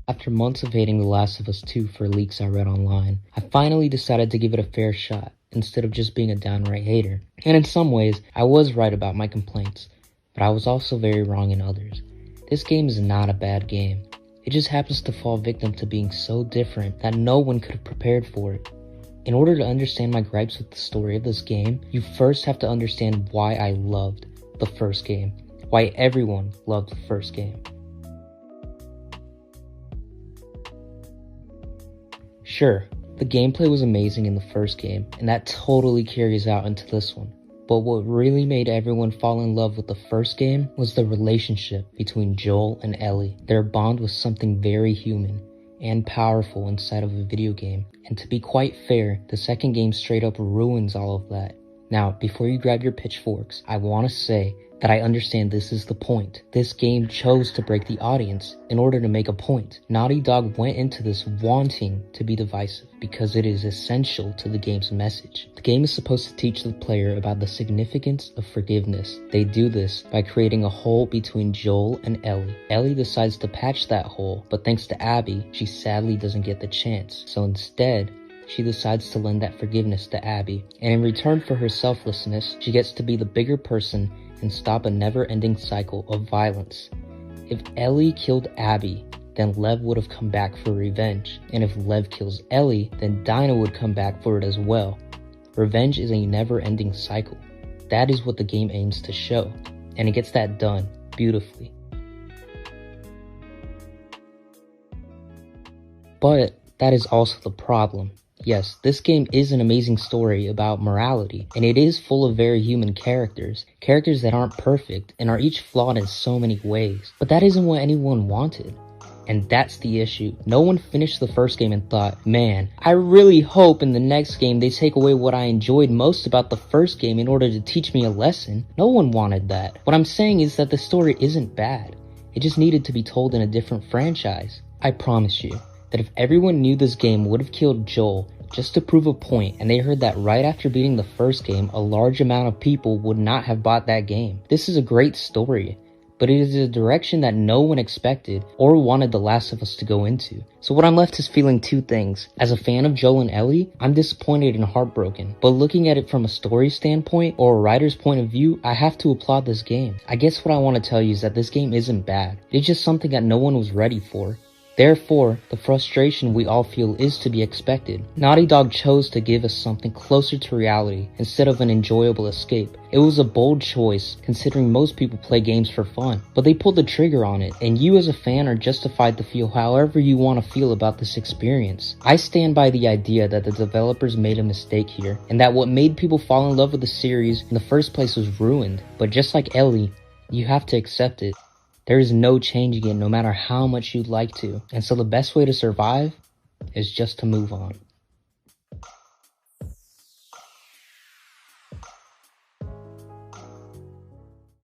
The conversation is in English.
After months of hating The Last of Us 2 for leaks I read online, I finally decided to give it a fair shot, instead of just being a downright hater. And in some ways, I was right about my complaints, but I was also very wrong in others. This game is not a bad game. It just happens to fall victim to being so different that no one could have prepared for it. In order to understand my gripes with the story of this game, you first have to understand why I loved the first game, why everyone loved the first game. Sure, the gameplay was amazing in the first game, and that totally carries out into this one. But what really made everyone fall in love with the first game was the relationship between Joel and Ellie. Their bond was something very human and powerful inside of a video game. And to be quite fair, the second game straight up ruins all of that. Now, before you grab your pitchforks, I want to say that I understand this is the point. This game chose to break the audience in order to make a point. Naughty Dog went into this wanting to be divisive because it is essential to the game's message. The game is supposed to teach the player about the significance of forgiveness. They do this by creating a hole between Joel and Ellie. Ellie decides to patch that hole, but thanks to Abby, she sadly doesn't get the chance. So instead, she decides to lend that forgiveness to Abby. And in return for her selflessness, she gets to be the bigger person and stop a never-ending cycle of violence. If Ellie killed Abby, then Lev would have come back for revenge. And if Lev kills Ellie, then Dinah would come back for it as well. Revenge is a never-ending cycle. That is what the game aims to show. And it gets that done beautifully. But that is also the problem. Yes, this game is an amazing story about morality, and it is full of very human characters that aren't perfect and are each flawed in so many ways. But that isn't what anyone wanted. And that's the issue. No one finished the first game and thought, man, I really hope in the next game they take away what I enjoyed most about the first game in order to teach me a lesson. No one wanted that. What I'm saying is that the story isn't bad. It just needed to be told in a different franchise. I promise you that if everyone knew this game would have killed Joel just to prove a point, and they heard that right after beating the first game, a large amount of people would not have bought that game. This is a great story, but it is a direction that no one expected or wanted The Last of Us to go into. So what I'm left is feeling two things. As a fan of Joel and Ellie, I'm disappointed and heartbroken. But looking at it from a story standpoint or a writer's point of view, I have to applaud this game. I guess what I want to tell you is that this game isn't bad. It's just something that no one was ready for. Therefore, the frustration we all feel is to be expected. Naughty Dog chose to give us something closer to reality instead of an enjoyable escape. It was a bold choice, considering most people play games for fun, but they pulled the trigger on it, and you as a fan are justified to feel however you want to feel about this experience. I stand by the idea that the developers made a mistake here, and that what made people fall in love with the series in the first place was ruined. But just like Ellie, you have to accept it. There is no changing it no matter how much you'd like to. And so the best way to survive is just to move on.